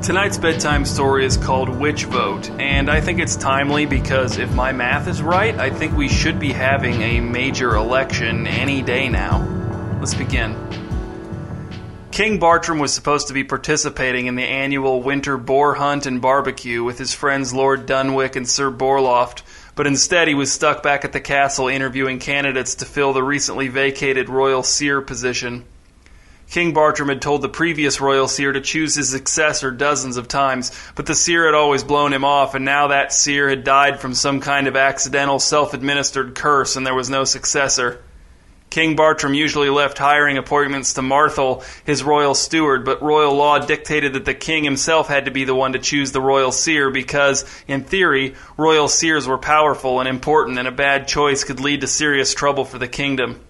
Tonight's bedtime story is called Witch Vote, and I think it's timely because if my math is right, I think we should be having a major election any day now. Let's begin. King Bartrem was supposed to be participating in the annual winter boar hunt and barbecue with his friends Lord Dunwick and Sir Borloft, but instead he was stuck back at the castle interviewing candidates to fill the recently vacated royal seer position. King Bartrem had told the previous royal seer to choose his successor dozens of times, but the seer had always blown him off, and now that seer had died from some kind of accidental self-administered curse and there was no successor. King Bartrem usually left hiring appointments to Marthel, his royal steward, but royal law dictated that the king himself had to be the one to choose the royal seer because, in theory, royal seers were powerful and important and a bad choice could lead to serious trouble for the kingdom.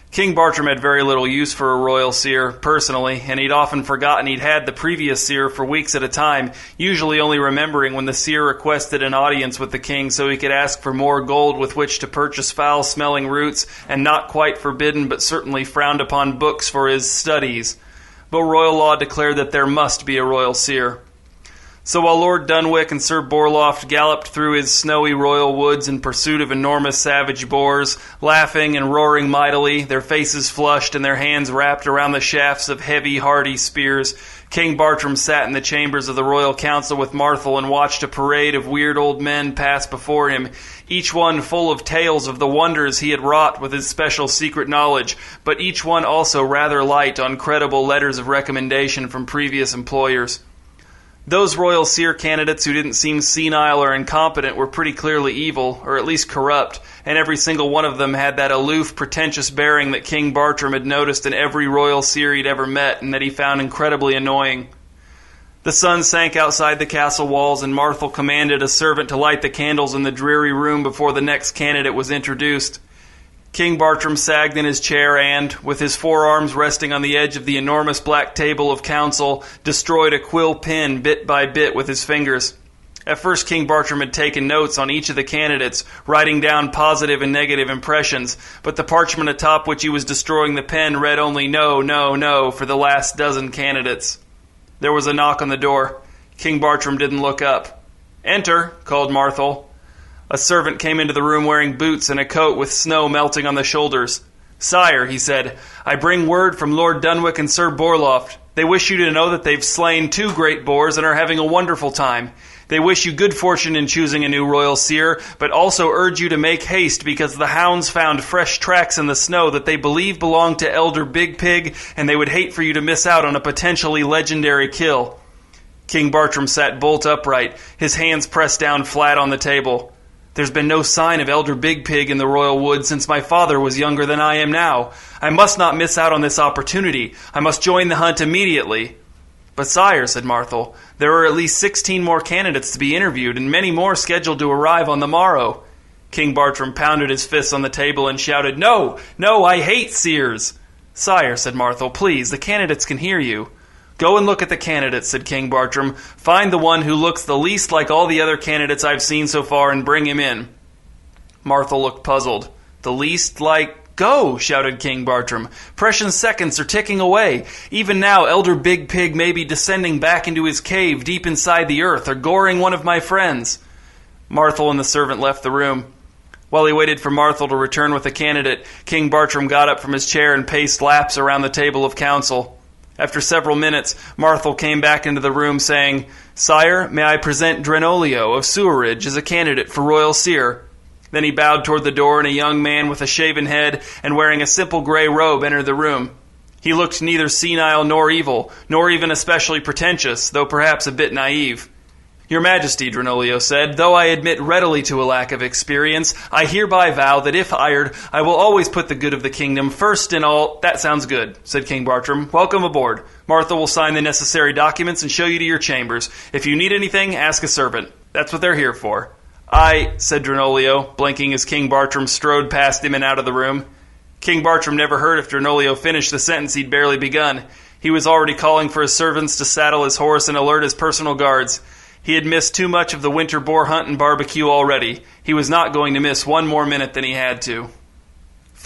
King Bartrem had very little use for a royal seer, personally, and he'd often forgotten he'd had the previous seer for weeks at a time, usually only remembering when the seer requested an audience with the king so he could ask for more gold with which to purchase foul-smelling roots and not quite forbidden but certainly frowned upon books for his studies. But royal law declared that there must be a royal seer. So while Lord Dunwick and Sir Borloft galloped through his snowy royal woods in pursuit of enormous savage boars, laughing and roaring mightily, their faces flushed and their hands wrapped around the shafts of heavy, hardy spears, King Bartrem sat in the chambers of the royal council with Marthel and watched a parade of weird old men pass before him, each one full of tales of the wonders he had wrought with his special secret knowledge, but each one also rather light on credible letters of recommendation from previous employers. Those royal seer candidates who didn't seem senile or incompetent were pretty clearly evil, or at least corrupt, and every single one of them had that aloof, pretentious bearing that King Bartrem had noticed in every royal seer he'd ever met and that he found incredibly annoying. The sun sank outside the castle walls and Marthel commanded a servant to light the candles in the dreary room before the next candidate was introduced. King Bartrem sagged in his chair and, with his forearms resting on the edge of the enormous black table of council, destroyed a quill pen bit by bit with his fingers. At first King Bartrem had taken notes on each of the candidates, writing down positive and negative impressions, but the parchment atop which he was destroying the pen read only no, no, no for the last dozen candidates. There was a knock on the door. King Bartrem didn't look up. "Enter," called Marthel. A servant came into the room wearing boots and a coat with snow melting on the shoulders. "Sire," he said, "I bring word from Lord Dunwick and Sir Borloft. They wish you to know that they've slain 2 great boars and are having a wonderful time. They wish you good fortune in choosing a new royal seer, but also urge you to make haste because the hounds found fresh tracks in the snow that they believe belong to Elder Big Pig, and they would hate for you to miss out on a potentially legendary kill." King Bartrem sat bolt upright, his hands pressed down flat on the table. "There's been no sign of Elder Big Pig in the royal wood since my father was younger than I am now. I must not miss out on this opportunity. I must join the hunt immediately." "But sire," said Marthel, "there are at least 16 more candidates to be interviewed and many more scheduled to arrive on the morrow." King Bartrem pounded his fists on the table and shouted, "No, no, I hate seers." "Sire," said Marthel, "please, the candidates can hear you." "Go and look at the candidates," said King Bartrem. "Find the one who looks the least like all the other candidates I've seen so far and bring him in." Marthel looked puzzled. "The least like—" "Go!" shouted King Bartrem. "Precious seconds are ticking away. Even now Elder Big Pig may be descending back into his cave deep inside the earth or goring one of my friends." Marthel and the servant left the room. While he waited for Marthel to return with the candidate, King Bartrem got up from his chair and paced laps around the table of council. After several minutes, Marthel came back into the room saying, "Sire, may I present Drenolio of Sewerridge as a candidate for royal seer?" Then he bowed toward the door and a young man with a shaven head and wearing a simple gray robe entered the room. He looked neither senile nor evil, nor even especially pretentious, though perhaps a bit naive. "Your Majesty," Drenolio said, "though I admit readily to a lack of experience, I hereby vow that if hired, I will always put the good of the kingdom first in all—" "That sounds good," said King Bartrem. "Welcome aboard. Martha will sign the necessary documents and show you to your chambers. If you need anything, ask a servant. That's what they're here for." "Aye," said Drenolio, blinking as King Bartrem strode past him and out of the room. King Bartrem never heard if Drenolio finished the sentence he'd barely begun. He was already calling for his servants to saddle his horse and alert his personal guards. He had missed too much of the winter boar hunt and barbecue already. He was not going to miss one more minute than he had to.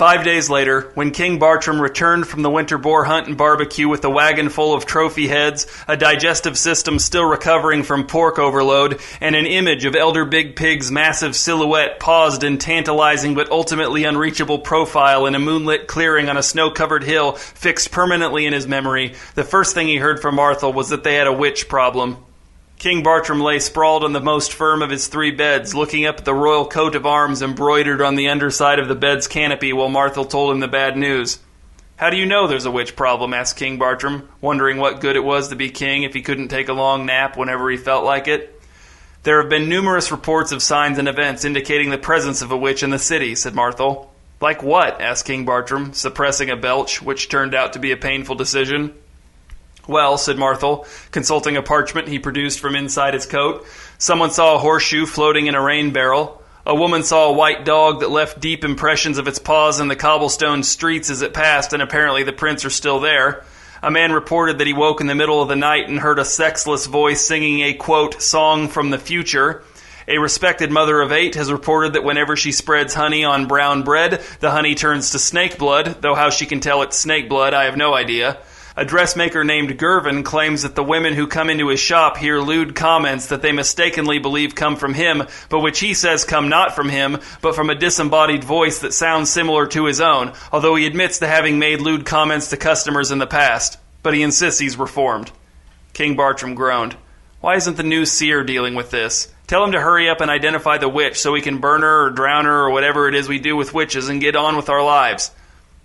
5 days later, when King Bartrem returned from the winter boar hunt and barbecue with a wagon full of trophy heads, a digestive system still recovering from pork overload, and an image of Elder Big Pig's massive silhouette paused in tantalizing but ultimately unreachable profile in a moonlit clearing on a snow-covered hill fixed permanently in his memory, the first thing he heard from Marthel was that they had a witch problem. King Bartrem lay sprawled on the most firm of his 3 beds, looking up at the royal coat of arms embroidered on the underside of the bed's canopy while Marthel told him the bad news. "How do you know there's a witch problem?" asked King Bartrem, wondering what good it was to be king if he couldn't take a long nap whenever he felt like it. "There have been numerous reports of signs and events indicating the presence of a witch in the city," said Marthel. "Like what?" asked King Bartrem, suppressing a belch, which turned out to be a painful decision. "Well," said Marthel, consulting a parchment he produced from inside his coat, "someone saw a horseshoe floating in a rain barrel. A woman saw a white dog that left deep impressions of its paws in the cobblestone streets as it passed, and apparently the prints are still there. A man reported that he woke in the middle of the night and heard a sexless voice singing a, quote, song from the future. A respected mother of 8 has reported that whenever she spreads honey on brown bread, the honey turns to snake blood, though how she can tell it's snake blood, I have no idea. A dressmaker named Gervin claims that the women who come into his shop hear lewd comments that they mistakenly believe come from him, but which he says come not from him, but from a disembodied voice that sounds similar to his own, although he admits to having made lewd comments to customers in the past. But he insists he's reformed." King Bartrem groaned. "Why isn't the new seer dealing with this? Tell him to hurry up and identify the witch so we can burn her or drown her or whatever it is we do with witches and get on with our lives."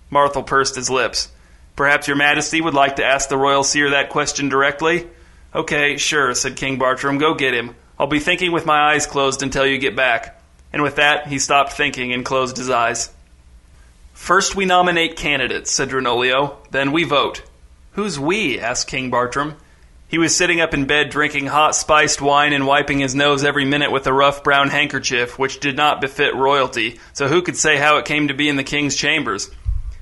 Marthel pursed his lips. "Perhaps your majesty would like to ask the royal seer that question directly?" "Okay, sure," said King Bartrem. "Go get him. I'll be thinking with my eyes closed until you get back." And with that, he stopped thinking and closed his eyes. "First we nominate candidates," said Dronolio. "Then we vote." "Who's we?" asked King Bartrem. He was sitting up in bed drinking hot spiced wine and wiping his nose every minute with a rough brown handkerchief, which did not befit royalty, so who could say how it came to be in the king's chambers?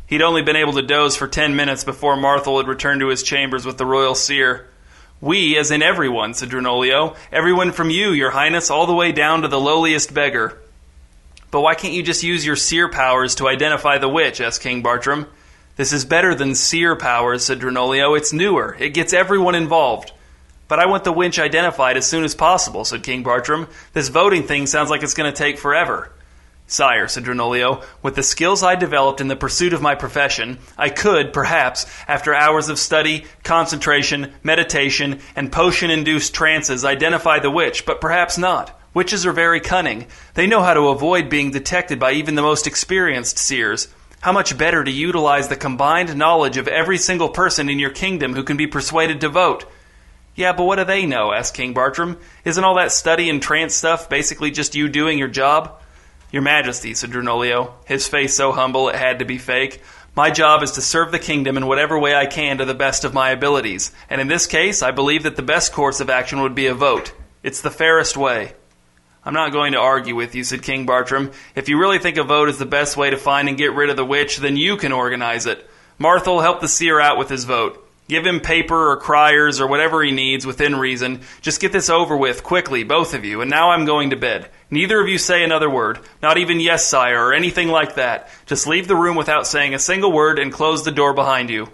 He'd only been able to doze for 10 minutes before Marthel had returned to his chambers with the royal seer. "We, as in everyone," said Dronolio. "Everyone from you, your highness, all the way down to the lowliest beggar." "But why can't you just use your seer powers to identify the witch?" asked King Bartrem. "This is better than seer powers," said Dronolio. "It's newer. It gets everyone involved." "But I want the witch identified as soon as possible," said King Bartrem. "This voting thing sounds like it's going to take forever." "Sire," said Dronolio, "with the skills I developed in the pursuit of my profession, I could, perhaps, after hours of study, concentration, meditation, and potion-induced trances, identify the witch, but perhaps not. Witches are very cunning. They know how to avoid being detected by even the most experienced seers. How much better to utilize the combined knowledge of every single person in your kingdom who can be persuaded to vote." "Yeah, but what do they know?" asked King Bartrem. "Isn't all that study and trance stuff basically just you doing your job?" "Your Majesty," said Dronolio, his face so humble it had to be fake, "my job is to serve the kingdom in whatever way I can to the best of my abilities, and in this case I believe that the best course of action would be a vote. It's the fairest way." "I'm not going to argue with you," said King Bartrem. "If you really think a vote is the best way to find and get rid of the witch, then you can organize it. Marthel, help the seer out with his vote. Give him paper or criers or whatever he needs within reason. Just get this over with quickly, both of you, and now I'm going to bed. Neither of you say another word, not even yes, sire, or anything like that. Just leave the room without saying a single word and close the door behind you."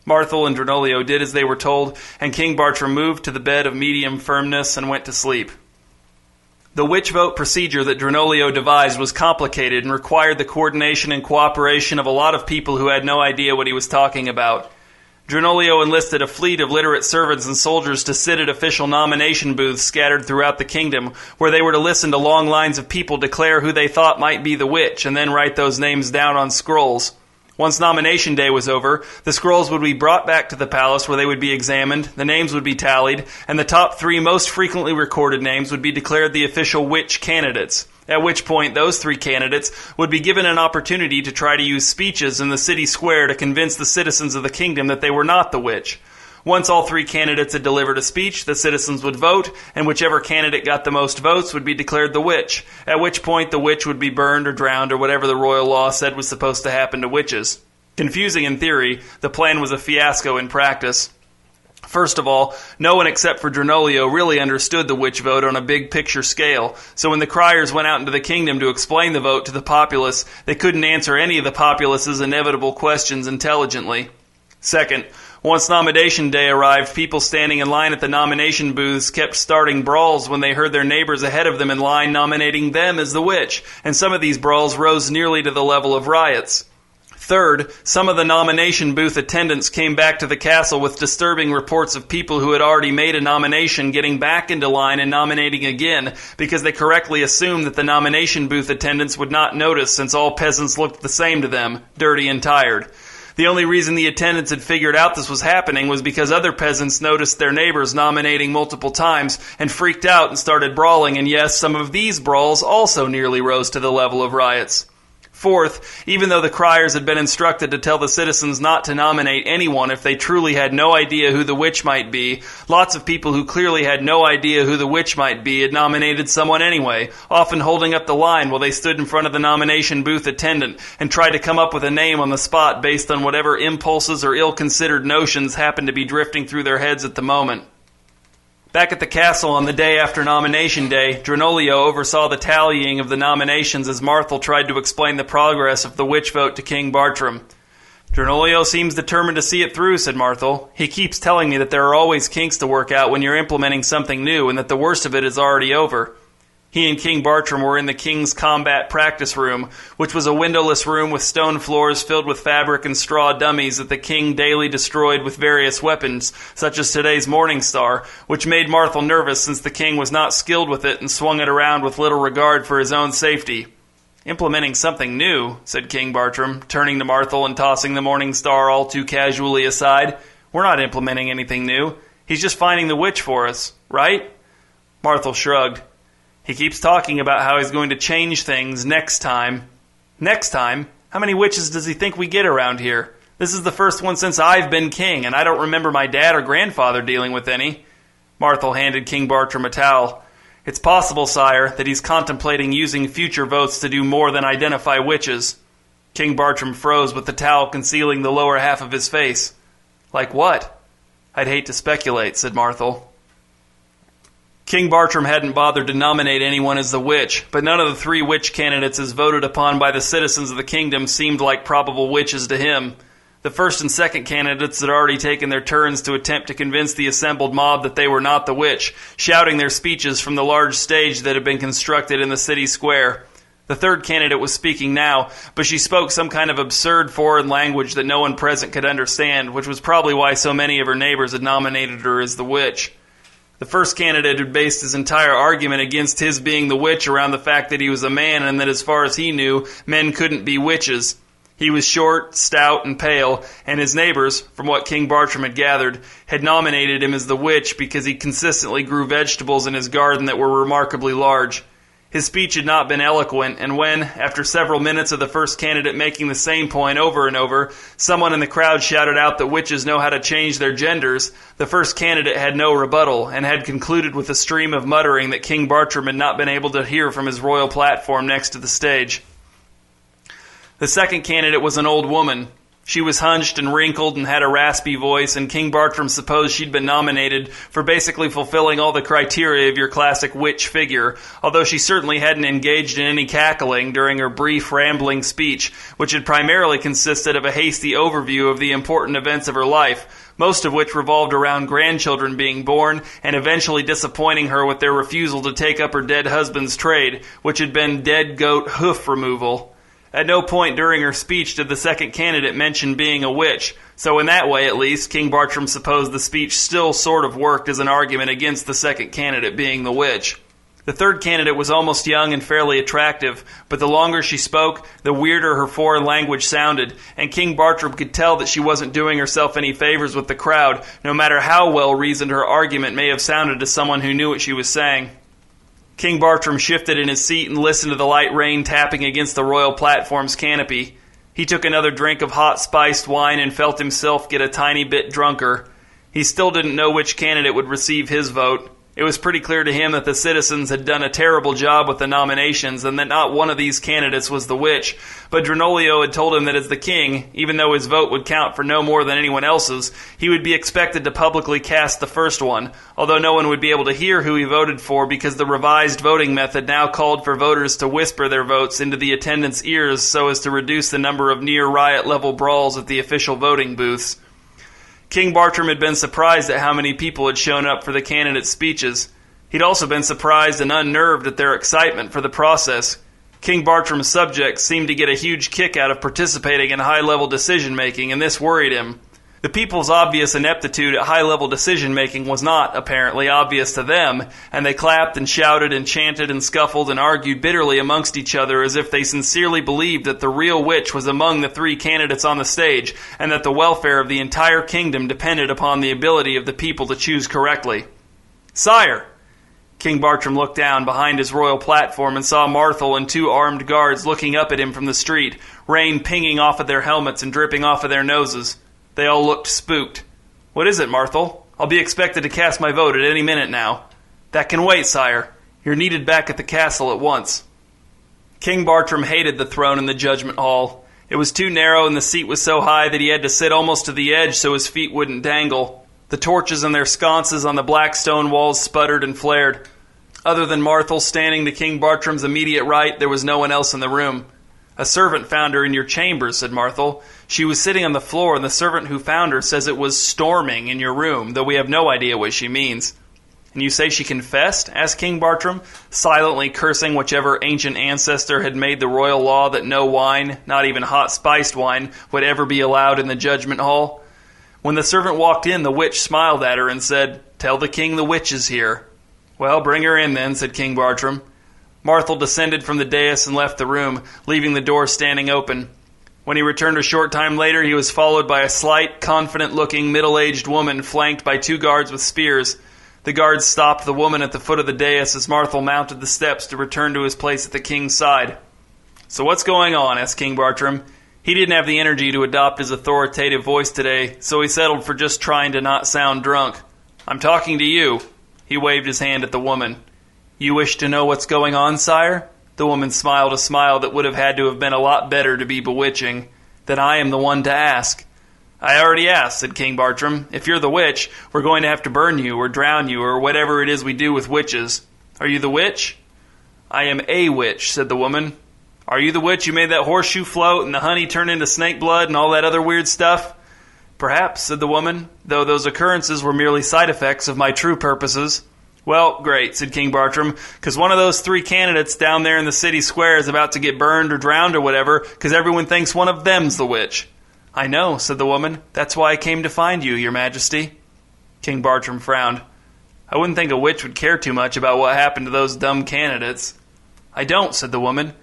Marthel and Dronolio did as they were told, and King Bartrem moved to the bed of medium firmness and went to sleep. The witch vote procedure that Dronolio devised was complicated and required the coordination and cooperation of a lot of people who had no idea what he was talking about. Dronolio enlisted a fleet of literate servants and soldiers to sit at official nomination booths scattered throughout the kingdom, where they were to listen to long lines of people declare who they thought might be the witch, and then write those names down on scrolls. Once nomination day was over, the scrolls would be brought back to the palace where they would be examined, the names would be tallied, and the top 3 most frequently recorded names would be declared the official witch candidates. At which point, those 3 candidates would be given an opportunity to try to use speeches in the city square to convince the citizens of the kingdom that they were not the witch. Once all 3 candidates had delivered a speech, the citizens would vote, and whichever candidate got the most votes would be declared the witch, at which point the witch would be burned or drowned or whatever the royal law said was supposed to happen to witches. Confusing in theory, the plan was a fiasco in practice. First of all, no one except for Dronolio really understood the witch vote on a big picture scale, so when the criers went out into the kingdom to explain the vote to the populace, they couldn't answer any of the populace's inevitable questions intelligently. Second, once nomination day arrived, people standing in line at the nomination booths kept starting brawls when they heard their neighbors ahead of them in line nominating them as the witch, and some of these brawls rose nearly to the level of riots. Third, some of the nomination booth attendants came back to the castle with disturbing reports of people who had already made a nomination getting back into line and nominating again because they correctly assumed that the nomination booth attendants would not notice since all peasants looked the same to them, dirty and tired. The only reason the attendants had figured out this was happening was because other peasants noticed their neighbors nominating multiple times and freaked out and started brawling, and yes, some of these brawls also nearly rose to the level of riots. Fourth, even though the criers had been instructed to tell the citizens not to nominate anyone if they truly had no idea who the witch might be, lots of people who clearly had no idea who the witch might be had nominated someone anyway, often holding up the line while they stood in front of the nomination booth attendant and tried to come up with a name on the spot based on whatever impulses or ill-considered notions happened to be drifting through their heads at the moment. Back at the castle on the day after nomination day, Dronolio oversaw the tallying of the nominations as Marthel tried to explain the progress of the witch vote to King Bartrem. Dronolio seems determined to see it through, said Marthel. He keeps telling me that there are always kinks to work out when you're implementing something new and that the worst of it is already over. He and King Bartrem were in the king's combat practice room, which was a windowless room with stone floors filled with fabric and straw dummies that the king daily destroyed with various weapons, such as today's morning star, which made Marthel nervous since the king was not skilled with it and swung it around with little regard for his own safety. Implementing something new, said King Bartrem, turning to Marthel and tossing the morning star all too casually aside. We're not implementing anything new. He's just finding the witch for us, right? Marthel shrugged. He keeps talking about how he's going to change things next time. Next time? How many witches does he think we get around here? This is the first one since I've been king, and I don't remember my dad or grandfather dealing with any. Marthel handed King Bartrem a towel. It's possible, sire, that he's contemplating using future votes to do more than identify witches. King Bartrem froze with the towel concealing the lower half of his face. Like what? I'd hate to speculate, said Marthel. King Bartrem hadn't bothered to nominate anyone as the witch, but none of the 3 witch candidates as voted upon by the citizens of the kingdom seemed like probable witches to him. The first and second candidates had already taken their turns to attempt to convince the assembled mob that they were not the witch, shouting their speeches from the large stage that had been constructed in the city square. The third candidate was speaking now, but she spoke some kind of absurd foreign language that no one present could understand, which was probably why so many of her neighbors had nominated her as the witch. The first candidate had based his entire argument against his being the witch around the fact that he was a man and that as far as he knew, men couldn't be witches. He was short, stout, and pale, and his neighbors, from what King Bartrem had gathered, had nominated him as the witch because he consistently grew vegetables in his garden that were remarkably large. His speech had not been eloquent, and when, after several minutes of the first candidate making the same point over and over, someone in the crowd shouted out that witches know how to change their genders, the first candidate had no rebuttal, and had concluded with a stream of muttering that King Bartrem had not been able to hear from his royal platform next to the stage. The second candidate was an old woman. She was hunched and wrinkled and had a raspy voice, and King Bartrem supposed she'd been nominated for basically fulfilling all the criteria of your classic witch figure, although she certainly hadn't engaged in any cackling during her brief, rambling speech, which had primarily consisted of a hasty overview of the important events of her life, most of which revolved around grandchildren being born and eventually disappointing her with their refusal to take up her dead husband's trade, which had been dead goat hoof removal. At no point during her speech did the second candidate mention being a witch, so in that way at least, King Bartrem supposed the speech still sort of worked as an argument against the second candidate being the witch. The third candidate was almost young and fairly attractive, but the longer she spoke, the weirder her foreign language sounded, and King Bartrem could tell that she wasn't doing herself any favors with the crowd, no matter how well-reasoned her argument may have sounded to someone who knew what she was saying. King Bartrem shifted in his seat and listened to the light rain tapping against the royal platform's canopy. He took another drink of hot spiced wine and felt himself get a tiny bit drunker. He still didn't know which candidate would receive his vote. It was pretty clear to him that the citizens had done a terrible job with the nominations and that not one of these candidates was the witch, but Drenolio had told him that as the king, even though his vote would count for no more than anyone else's, he would be expected to publicly cast the first one, although no one would be able to hear who he voted for because the revised voting method now called for voters to whisper their votes into the attendants' ears so as to reduce the number of near-riot-level brawls at the official voting booths. King Bartrem had been surprised at how many people had shown up for the candidates' speeches. He'd also been surprised and unnerved at their excitement for the process. King Bartrem's subjects seemed to get a huge kick out of participating in high-level decision-making, and this worried him. The people's obvious ineptitude at high-level decision-making was not, apparently, obvious to them, and they clapped and shouted and chanted and scuffled and argued bitterly amongst each other as if they sincerely believed that the real witch was among the 3 candidates on the stage, and that the welfare of the entire kingdom depended upon the ability of the people to choose correctly. "Sire!" King Bartrem looked down behind his royal platform and saw Marthel and 2 armed guards looking up at him from the street, rain pinging off of their helmets and dripping off of their noses. They all looked spooked. "What is it, Marthel? I'll be expected to cast my vote at any minute now." "That can wait, sire. You're needed back at the castle at once." King Bartrem hated the throne in the judgment hall. It was too narrow and the seat was so high that he had to sit almost to the edge so his feet wouldn't dangle. The torches and their sconces on the black stone walls sputtered and flared. Other than Marthel standing to King Bartrem's immediate right, there was no one else in the room. "A servant found her in your chambers," said Marthel. "She was sitting on the floor, and the servant who found her says it was storming in your room, though we have no idea what she means." "And you say she confessed?" asked King Bartrem, silently cursing whichever ancient ancestor had made the royal law that no wine, not even hot spiced wine, would ever be allowed in the judgment hall. When the servant walked in, the witch smiled at her and said, "Tell the king the witch is here." "Well, bring her in then," said King Bartrem. Marthel descended from the dais and left the room, leaving the door standing open. When he returned a short time later, he was followed by a slight, confident-looking, middle-aged woman flanked by 2 guards with spears. The guards stopped the woman at the foot of the dais as Marthel mounted the steps to return to his place at the king's side. "So what's going on?" asked King Bartrem. He didn't have the energy to adopt his authoritative voice today, so he settled for just trying to not sound drunk. "I'm talking to you." He waved his hand at the woman. "You wish to know what's going on, sire?" The woman smiled a smile that would have had to have been a lot better to be bewitching. "Then I am the one to ask." "I already asked," said King Bartrem. "If you're the witch, we're going to have to burn you or drown you or whatever it is we do with witches. Are you the witch?" "I am a witch," said the woman. "Are you the witch who made that horseshoe float and the honey turn into snake blood and all that other weird stuff?" "Perhaps," said the woman, "though those occurrences were merely side effects of my true purposes." "Well, great," said King Bartrem, "because one of those 3 candidates down there in the city square is about to get burned or drowned or whatever, because everyone thinks one of them's the witch." "I know," said the woman. "That's why I came to find you, your majesty." King Bartrem frowned. "I wouldn't think a witch would care too much about what happened to those dumb candidates." "I don't," said the woman.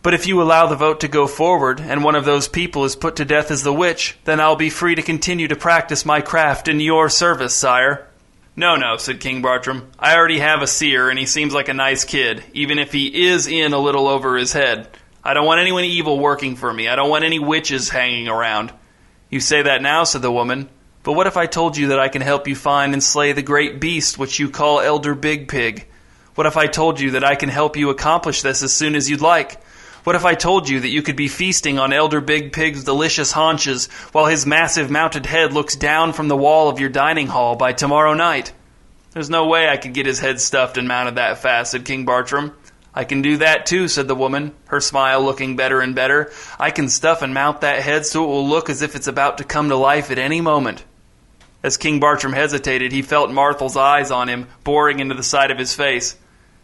"But if you allow the vote to go forward, and one of those people is put to death as the witch, then I'll be free to continue to practice my craft in your service, sire." No, said King Bartrem. "I already have a seer, and he seems like a nice kid, even if he is in a little over his head. I don't want anyone evil working for me. I don't want any witches hanging around." "You say that now," said the woman. "But what if I told you that I can help you find and slay the great beast which you call Elder Big Pig? What if I told you that I can help you accomplish this as soon as you'd like? What if I told you that you could be feasting on Elder Big Pig's delicious haunches while his massive mounted head looks down from the wall of your dining hall by tomorrow night?" "There's no way I could get his head stuffed and mounted that fast," said King Bartrem. "I can do that too," said the woman, her smile looking better and better. "I can stuff and mount that head so it will look as if it's about to come to life at any moment." As King Bartrem hesitated, he felt Marthel's eyes on him, boring into the side of his face.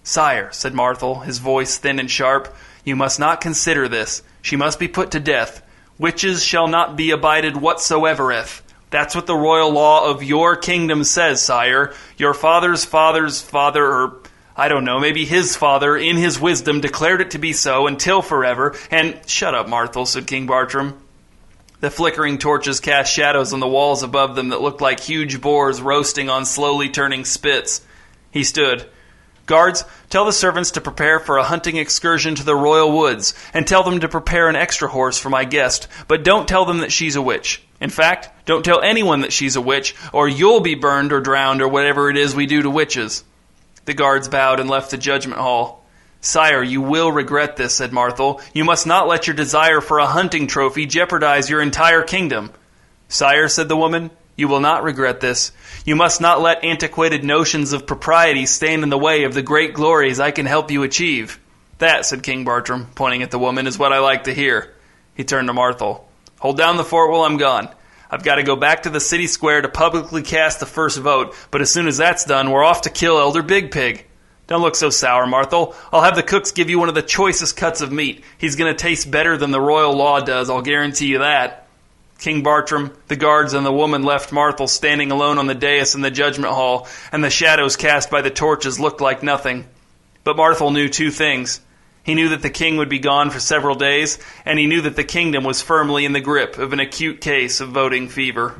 "Sire," said Marthel, his voice thin and sharp, "you must not consider this. She must be put to death. Witches shall not be abided whatsoevereth. That's what the royal law of your kingdom says, sire. Your father's father's father, or I don't know, maybe his father, in his wisdom, declared it to be so until forever, and—" "Shut up, Marthel," said King Bartrem. The flickering torches cast shadows on the walls above them that looked like huge boars roasting on slowly turning spits. He stood. "Guards, tell the servants to prepare for a hunting excursion to the royal woods, and tell them to prepare an extra horse for my guest, but don't tell them that she's a witch. In fact, don't tell anyone that she's a witch, or you'll be burned or drowned or whatever it is we do to witches." The guards bowed and left the judgment hall. "Sire, you will regret this," said Marthel. "You must not let your desire for a hunting trophy jeopardize your entire kingdom." "Sire," said the woman, "you will not regret this. You must not let antiquated notions of propriety stand in the way of the great glories I can help you achieve." "That," said King Bartrem, pointing at the woman, "is what I like to hear." He turned to Marthel. "Hold down the fort while I'm gone. I've got to go back to the city square to publicly cast the first vote, but as soon as that's done, we're off to kill Elder Big Pig. Don't look so sour, Marthel. I'll have the cooks give you one of the choicest cuts of meat. He's going to taste better than the royal law does, I'll guarantee you that." King Bartrem, the guards, and the woman left Marthel standing alone on the dais in the judgment hall, and the shadows cast by the torches looked like nothing. But Marthel knew two things. He knew that the king would be gone for several days, and he knew that the kingdom was firmly in the grip of an acute case of voting fever.